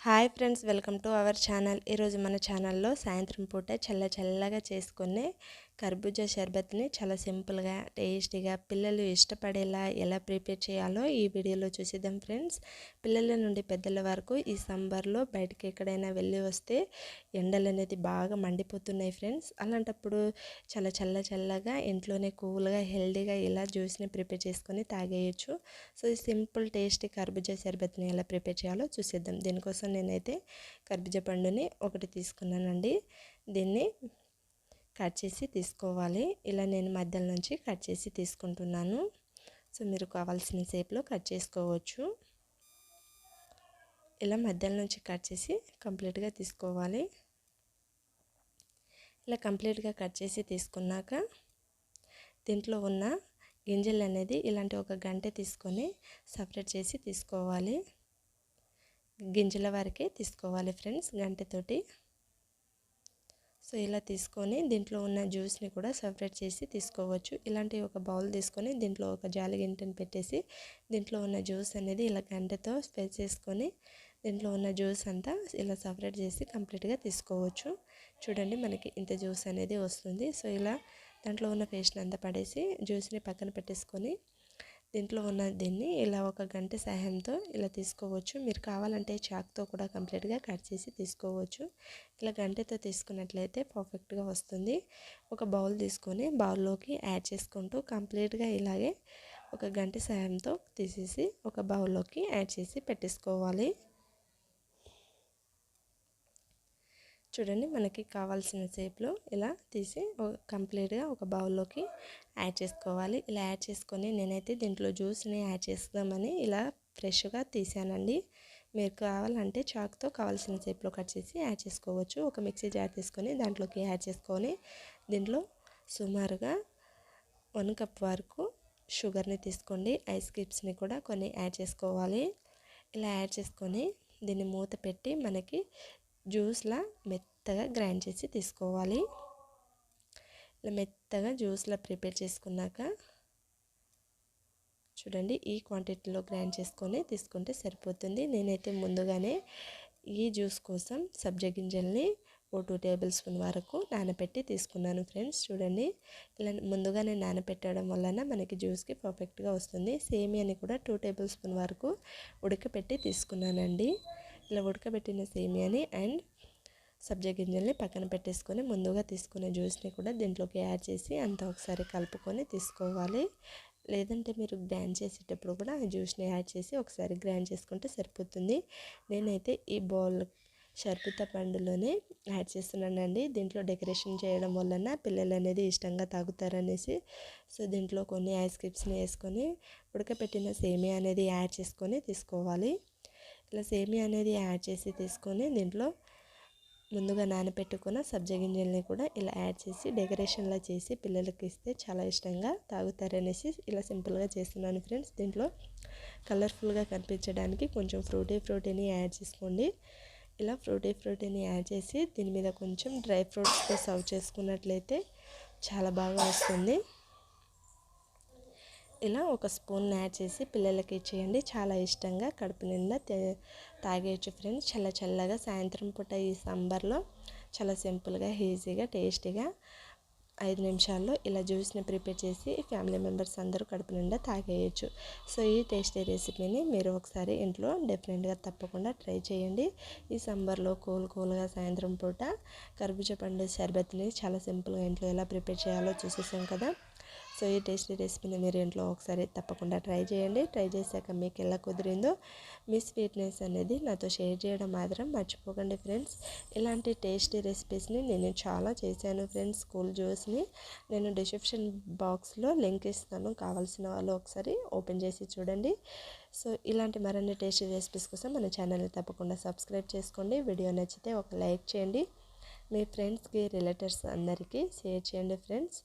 Hi friends, welcome to our channel. ఈరోజు మన ఛానల్లో సాయంత్రం పూట చల్లగా చేసుకునే కర్బూజా షర్బత్ని చాలా సింపుల్గా టేస్టీగా పిల్లలు ఇష్టపడేలా ఎలా ప్రిపేర్ చేయాలో ఈ వీడియోలో చూసిద్దాం ఫ్రెండ్స్. పిల్లల నుండి పెద్దల వరకు ఈ సమ్మర్లో బయటికి ఎక్కడైనా వెళ్ళి వస్తే ఎండలు అనేది బాగా మండిపోతున్నాయి ఫ్రెండ్స్. అలాంటప్పుడు చాలా చల్లగా ఇంట్లోనే కూల్గా హెల్దీగా ఇలా జ్యూస్ని ప్రిపేర్ చేసుకొని తాగేయచ్చు. సో ఈ సింపుల్ టేస్టీ కర్బూజా షర్బత్ని ఎలా ప్రిపేర్ చేయాలో చూసిద్దాం. దీనికోసం నేనైతే కర్బూజా పండుని ఒకటి తీసుకున్నానండి. దీన్ని కట్ చేసి తీసుకోవాలి. ఇలా నేను మధ్యలో నుంచి కట్ చేసి తీసుకుంటున్నాను. సో మీరు కావాల్సిన షేప్లో కట్ చేసుకోవచ్చు. ఇలా మధ్యలో నుంచి కట్ చేసి కంప్లీట్గా తీసుకోవాలి. ఇలా కంప్లీట్గా కట్ చేసి తీసుకున్నాక దీంట్లో ఉన్న గింజలు అనేది ఇలాంటి ఒక గంటె తీసుకొని సపరేట్ చేసి తీసుకోవాలి. గింజల వరకే తీసుకోవాలి ఫ్రెండ్స్, గంటెతోటి. సో ఇలా తీసుకొని దీంట్లో ఉన్న జ్యూస్ని కూడా సపరేట్ చేసి తీసుకోవచ్చు. ఇలాంటి ఒక బౌల్ తీసుకొని దీంట్లో ఒక జాలి గింటెని పెట్టేసి దీంట్లో ఉన్న జ్యూస్ అనేది ఇలా గంటెతో స్ప్రెడ్ చేసుకొని దీంట్లో ఉన్న జ్యూస్ అంతా ఇలా సపరేట్ చేసి కంప్లీట్గా తీసుకోవచ్చు. చూడండి, మనకి ఇంత జ్యూస్ అనేది వస్తుంది. సో ఇలా దాంట్లో ఉన్న పేస్ట్ని అంతా పడేసి జ్యూస్ని పక్కన పెట్టేసుకొని దీంట్లో ఉన్న దీన్ని ఇలా ఒక గంట సహాయంతో ఇలా తీసుకోవచ్చు. మీరు కావాలంటే చాక్తో కూడా కంప్లీట్గా కట్ చేసి తీసుకోవచ్చు. ఇలా గంటెతో తీసుకున్నట్లయితే పర్ఫెక్ట్గా వస్తుంది. ఒక బౌల్ తీసుకొని బౌల్లోకి యాడ్ చేసుకుంటూ కంప్లీట్గా ఇలాగే ఒక గంట సహాయంతో తీసేసి ఒక బౌల్లోకి యాడ్ చేసి పెట్టేసుకోవాలి. చూడండి, మనకి కావాల్సిన షేప్లో ఇలా తీసి కంప్లీట్గా ఒక బౌల్లోకి యాడ్ చేసుకోవాలి. ఇలా యాడ్ చేసుకొని నేనైతే దీంట్లో జ్యూస్ని యాడ్ చేస్తామని ఇలా ఫ్రెష్గా తీసానండి. మీరు కావాలంటే చాక్తో కావాల్సిన షేప్లో కట్ చేసి యాడ్ చేసుకోవచ్చు. ఒక మిక్సీ జార్ తీసుకొని దాంట్లోకి యాడ్ చేసుకొని దీంట్లో సుమారుగా 1 కప్ వరకు షుగర్ని తీసుకోండి. ఐస్ క్యూబ్స్ని కూడా కొన్ని యాడ్ చేసుకోవాలి. ఇలా యాడ్ చేసుకొని దీన్ని మూత పెట్టి మనకి జ్యూస్లా మెత్తగా గ్రైండ్ చేసి తీసుకోవాలి. ఇలా మెత్తగా జ్యూస్లా ప్రిపేర్ చేసుకున్నాక చూడండి, ఈ క్వాంటిటీలో గ్రైండ్ చేసుకొని తీసుకుంటే సరిపోతుంది. నేనైతే ముందుగానే ఈ జ్యూస్ కోసం సబ్జా గింజల్ని 2 టేబుల్ స్పూన్ వరకు నానబెట్టి తీసుకున్నాను ఫ్రెండ్స్. చూడండి, ఇలా ముందుగానే నానబెట్టడం వలన మనకి జ్యూస్కి పర్ఫెక్ట్గా వస్తుంది. సేమియాని కూడా 2 టేబుల్ స్పూన్ వరకు ఉడకబెట్టి తీసుకున్నానండి. ఇలా ఉడకబెట్టిన సేమియాని అండ్ సబ్జా గింజల్ని పక్కన పెట్టేసుకొని ముందుగా తీసుకునే జ్యూస్ని కూడా దీంట్లోకి యాడ్ చేసి అంతా ఒకసారి కలుపుకొని తీసుకోవాలి. లేదంటే మీరు గ్రైండ్ చేసేటప్పుడు కూడా ఆ జ్యూస్ని యాడ్ చేసి ఒకసారి గ్రైండ్ చేసుకుంటే సరిపోతుంది. నేనైతే ఈ బౌల్ షర్బత పండులోనే యాడ్ చేస్తున్నానండి. దీంట్లో డెకరేషన్ చేయడం వలన పిల్లలు అనేది ఇష్టంగా తాగుతారనేసి సో దీంట్లో కొన్ని ఐస్ క్యూబ్స్ని వేసుకొని ఉడకపెట్టిన సేమియా అనేది యాడ్ చేసుకొని తీసుకోవాలి. ఇలా సేమియా అనేది యాడ్ చేసి తీసుకొని దీంట్లో ముందుగా నానబెట్టుకున్న సబ్జా గింజల్ని కూడా ఇలా యాడ్ చేసి డెకరేషన్లా చేసి పిల్లలకి ఇస్తే చాలా ఇష్టంగా తాగుతారనేసి ఇలా సింపుల్గా చేస్తున్నాను ఫ్రెండ్స్. దీంట్లో కలర్ఫుల్గా కనిపించడానికి కొంచెం ఫ్రూటీని యాడ్ చేసుకోండి. ఇలా ఫ్రూటీని యాడ్ చేసి దీని మీద కొంచెం డ్రై ఫ్రూట్స్తో సర్వ్ చేసుకున్నట్లయితే చాలా బాగా వస్తుంది. ఇలా ఒక స్పూన్ యాడ్ చేసి పిల్లలకి ఇచ్చేయండి. చాలా ఇష్టంగా కడుపు నిండా తాగేయచ్చు ఫ్రెండ్స్. చల్లగా సాయంత్రం పూట ఈ సమ్మర్లో చాలా సింపుల్గా ఈజీగా టేస్టీగా 5 నిమిషాల్లో ఇలా జ్యూస్ని ప్రిపేర్ చేసి ఫ్యామిలీ మెంబర్స్ అందరూ కడుపు నిండా తాగేయచ్చు. సో ఈ టేస్టీ రెసిపీని మీరు ఒకసారి ఇంట్లో డెఫినెట్గా తప్పకుండా ట్రై చేయండి. ఈ సమ్మర్లో కూల్గా సాయంత్రం పూట కర్బూజా పండు షర్బత్ని చాలా సింపుల్గా ఇంట్లో ఎలా ప్రిపేర్ చేయాలో చూసేసాం కదా. సో ఈ టేస్టీ రెసిపీని మీరు ఇంట్లో ఒకసారి తప్పకుండా ట్రై చేయండి. ట్రై చేశాక మీకు ఎలా కుదిరిందో మీ స్వీట్నెస్ అనేది నాతో షేర్ చేయడం మాత్రం మర్చిపోకండి ఫ్రెండ్స్. ఇలాంటి టేస్టీ రెసిపీస్ని నేను చాలా చేశాను ఫ్రెండ్స్. స్కూల్ జ్యూస్ని నేను డిస్క్రిప్షన్ బాక్స్లో లింక్ ఇస్తాను, కావాల్సిన వాళ్ళు ఒకసారి ఓపెన్ చేసి చూడండి. సో ఇలాంటి మరిన్ని టేస్టీ రెసిపీస్ కోసం మన ఛానల్ని తప్పకుండా సబ్స్క్రైబ్ చేసుకోండి. వీడియో నచ్చితే ఒక లైక్ చేయండి. మీ ఫ్రెండ్స్కి రిలేటివ్స్ అందరికీ షేర్ చేయండి ఫ్రెండ్స్.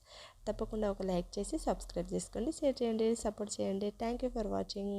తప్పకుండా ఒక లైక్ చేసి సబ్స్క్రైబ్ చేసుకోండి, షేర్ చేయండి, సపోర్ట్ చేయండి. Thank you for watching.